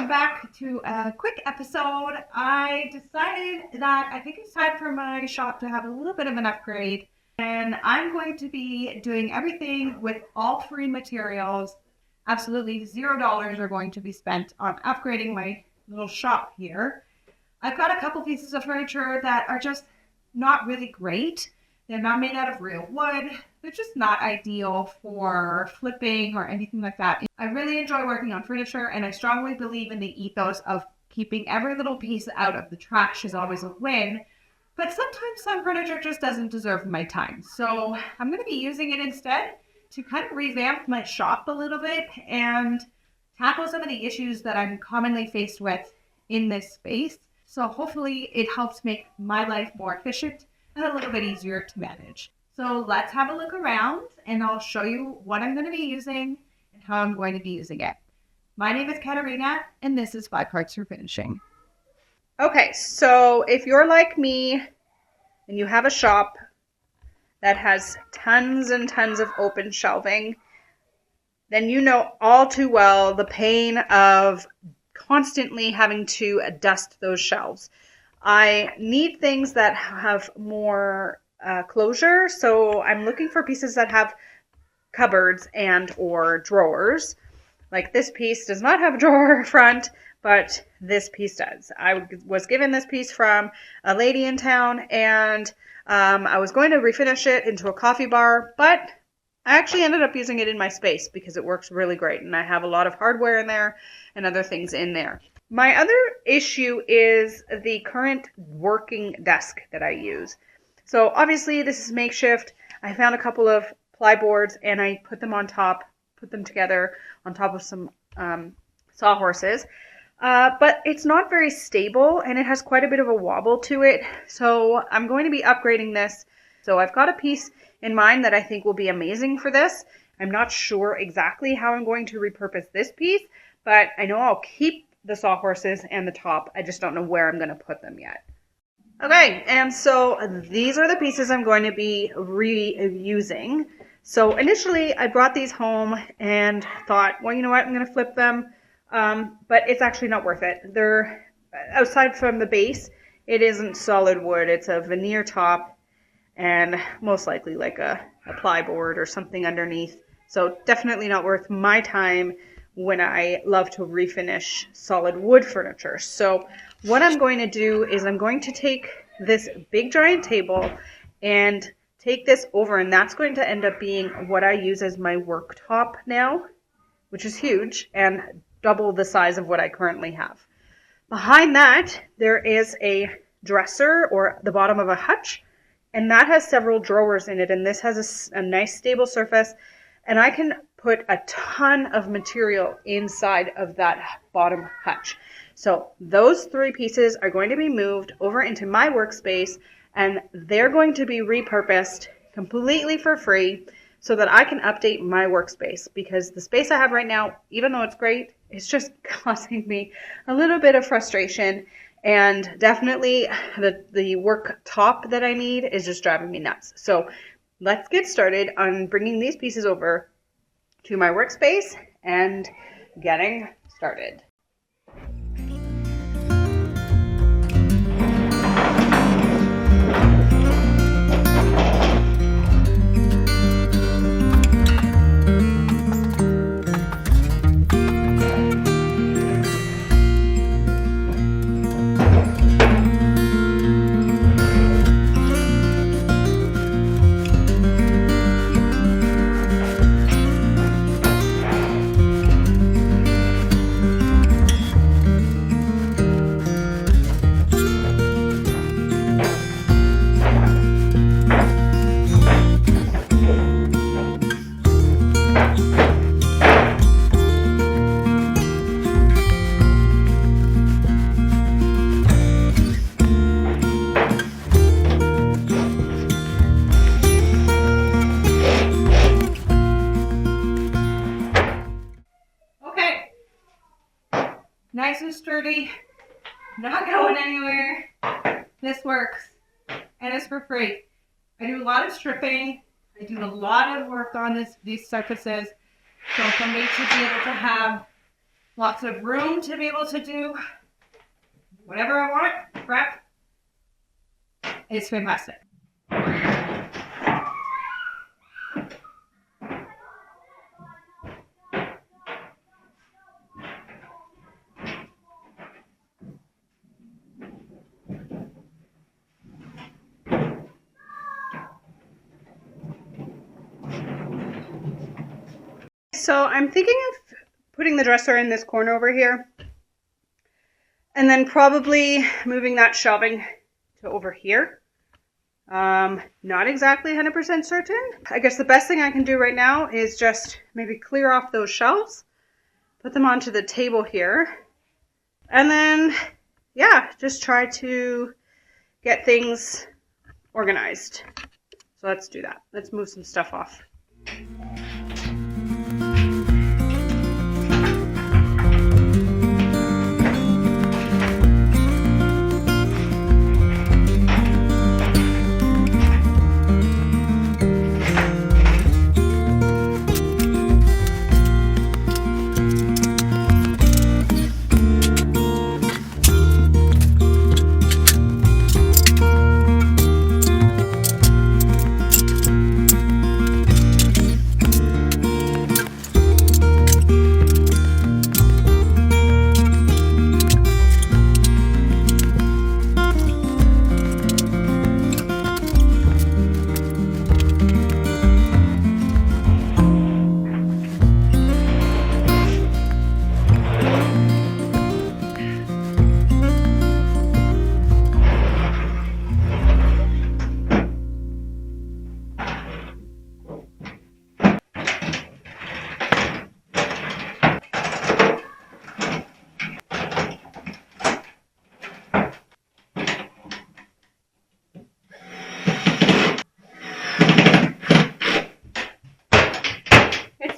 welcome back to a quick episode. I decided that I think it's time for my shop to have a little bit of an upgrade, and I'm going to be doing everything with all three materials. Absolutely $0 are going to be spent on upgrading my little shop here. I've got a couple pieces of furniture that are just not really great. They're not made out of real wood. They're just not ideal for flipping or anything like that. I really enjoy working on furniture, and I strongly believe in the ethos of keeping every little piece out of the trash is always a win. But sometimes some furniture just doesn't deserve my time. So I'm going to be using it instead to kind of revamp my shop a little bit and tackle some of the issues that I'm commonly faced with in this space. So hopefully it helps make my life more efficient and a little bit easier to manage. So let's have a look around and I'll show you what I'm going to be using and how I'm going to be using it. My name is Katarina and this is 5 Parts Refinishing. Okay, so if you're like me and you have a shop that has tons and tons of open shelving, then you know all too well the pain of constantly having to dust those shelves. I need things that have more closure, so I'm looking for pieces that have cupboards and or drawers. Like this piece does not have a drawer front, but this piece does. I was given this piece from a lady in town, and I was going to refinish it into a coffee bar, but I actually ended up using it in my space because it works really great, and I have a lot of hardware in there and other things in there. My other issue is the current working desk that I use. So obviously this is makeshift. I found a couple of ply boards and I put them together on top of some sawhorses. But it's not very stable and it has quite a bit of a wobble to it. So I'm going to be upgrading this. So I've got a piece in mind that I think will be amazing for this. I'm not sure exactly how I'm going to repurpose this piece, but I know I'll keep the sawhorses and the top. I just don't know where I'm going to put them yet. Okay, and so these are the pieces I'm going to be reusing. So initially I brought these home and thought, well, you know what, I'm going to flip them, but it's actually not worth it. They're, aside from the base, it isn't solid wood. It's a veneer top and most likely like a ply board or something underneath. So definitely not worth my time when I love to refinish solid wood furniture. So what I'm going to do is I'm going to take this big giant table and take this over, and that's going to end up being what I use as my worktop now, which is huge and double the size of what I currently have. Behind that, there is a dresser or the bottom of a hutch, and that has several drawers in it, and this has a nice stable surface, and I can put a ton of material inside of that bottom hutch. So those three pieces are going to be moved over into my workspace, and they're going to be repurposed completely for free so that I can update my workspace, because the space I have right now, even though it's great, it's just causing me a little bit of frustration, and definitely the work top that I need is just driving me nuts. So let's get started on bringing these pieces over to my workspace and getting started. Nice and sturdy, not going anywhere. This works, and it's for free. I do a lot of stripping. I do a lot of work on these surfaces. So somebody should be able to have Lots of room to be able to do whatever I want. Prep. It's fantastic. So I'm thinking of putting the dresser in this corner over here, and then probably moving that shelving to over here. Not exactly 100% certain. I guess the best thing I can do right now is just maybe clear off those shelves, put them onto the table here, and then, yeah, just try to get things organized. So let's do that. Let's move some stuff off.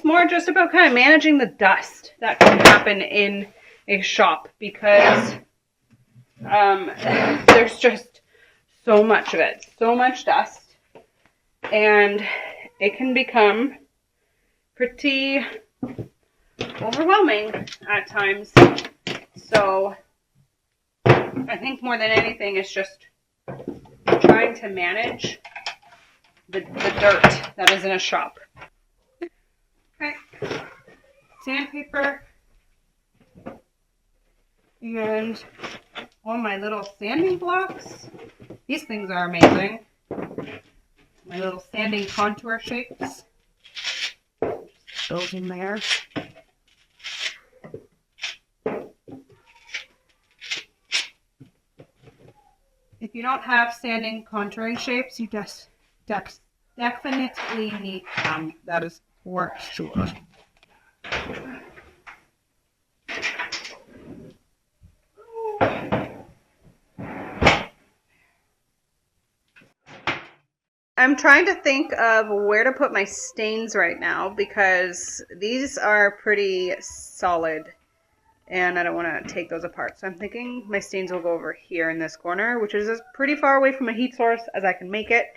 More just about kind of managing the dust that can happen in a shop, because there's just so much of it, so much dust, and it can become pretty overwhelming at times. So I think more than anything it's just trying to manage the dirt that is in a shop. Okay, sandpaper, and on my little sanding blocks. These things are amazing. My little sanding contour shapes. Just those in there. If you don't have sanding contouring shapes, you just definitely need them. That is for sure. I'm trying to think of where to put my stains right now, because these are pretty solid and I don't want to take those apart. So I'm thinking my stains will go over here in this corner, which is as pretty far away from a heat source as I can make it.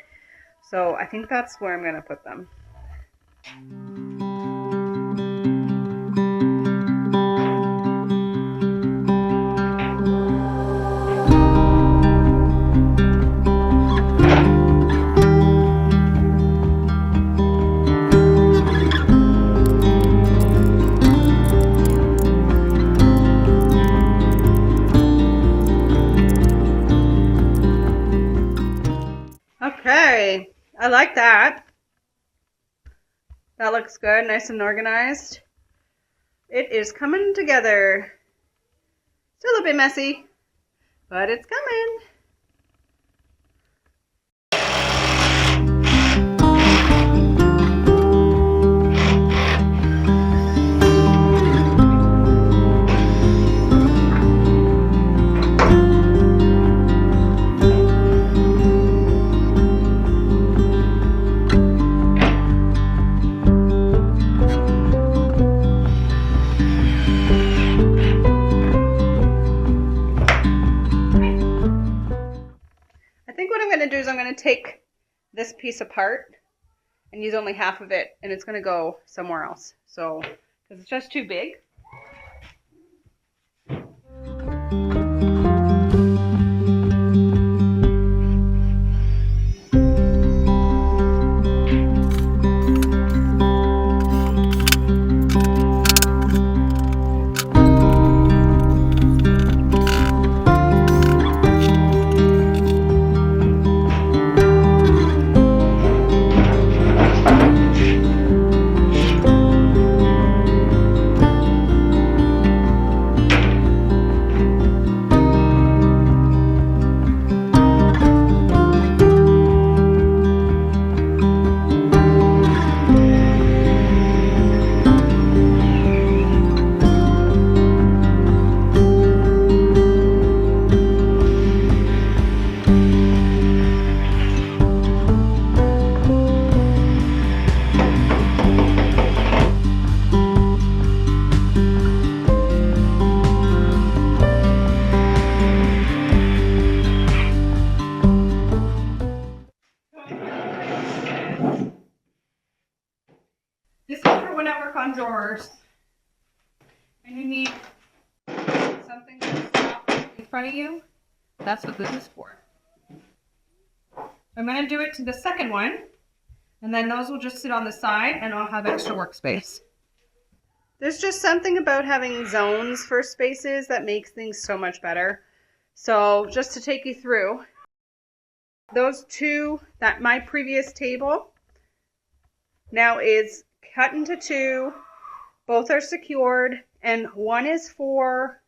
So I think that's where I'm going to put them. Okay, I like that. That looks good, nice and organized. It is coming together. Still a bit messy, but it's coming. I'm going to take this piece apart and use only half of it, and it's going to go somewhere else. So, because it's just too big. need something that's soft in front of you, that's what this is for. I'm going to do it to the second one, and then those will just sit on the side and I'll have extra workspace. There's just something about having zones for spaces that makes things so much better. So just to take you through, those two, that my previous table now is cut into two. Both are secured, and one is for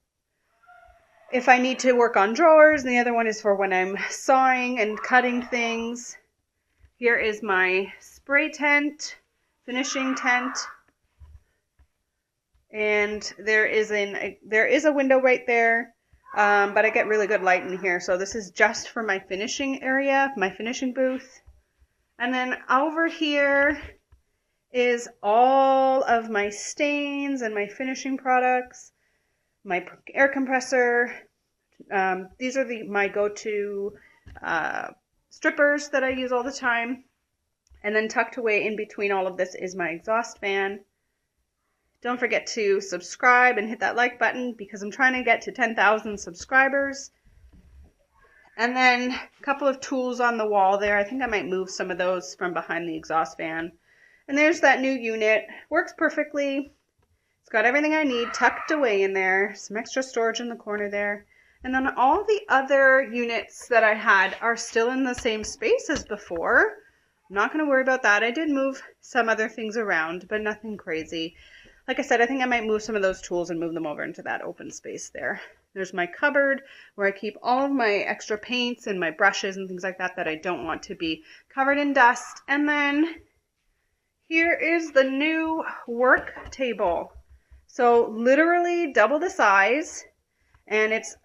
if I need to work on drawers, and the other one is for when I'm sawing and cutting things. Here is my spray tent, finishing tent, and there is a window right there, but I get really good light in here, so this is just for my finishing area, my finishing booth. And then over here is all of my stains and my finishing products, my air compressor. These are my go-to strippers that I use all the time. And then tucked away in between all of this is my exhaust fan. Don't forget to subscribe and hit that like button because I'm trying to get to 10,000 subscribers. And then a couple of tools on the wall there. I think I might move some of those from behind the exhaust fan. And there's that new unit. Works perfectly. It's got everything I need tucked away in there. Some extra storage in the corner there. And then all the other units that I had are still in the same space as before. I'm not going to worry about that. I did move some other things around, but nothing crazy. Like I said, I think I might move some of those tools and move them over into that open space there. There's my cupboard where I keep all of my extra paints and my brushes and things like that that I don't want to be covered in dust. And then here is the new work table. So literally double the size, and it's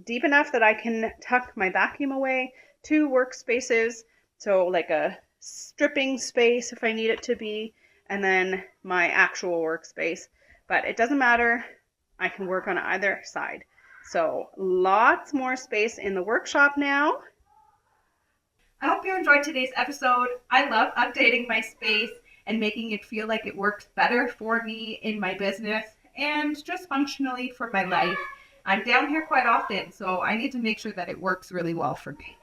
deep enough that I can tuck my vacuum away, 2 workspaces, so like a stripping space if I need it to be, and then my actual workspace. But it doesn't matter, I can work on either side. So lots more space in the workshop now. I hope you enjoyed today's episode. I love updating my space and making it feel like it works better for me in my business and just functionally for my life. I'm down here quite often, so I need to make sure that it works really well for me.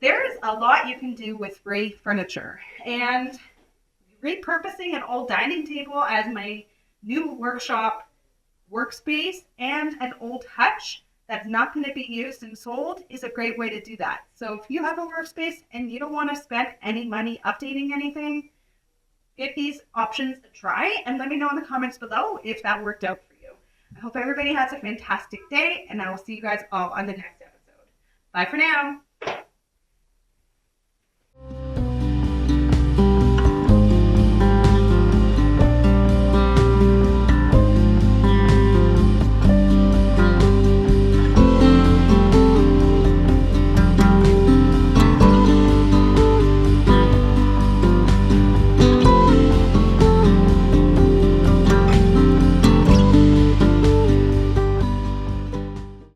There's a lot you can do with free furniture, and repurposing an old dining table as my new workshop workspace and an old hutch that's not going to be used and sold is a great way to do that. So if you have a workspace and you don't want to spend any money updating anything, give these options a try and let me know in the comments below if that worked out for you. I hope everybody has a fantastic day, and I will see you guys all on the next episode. Bye for now.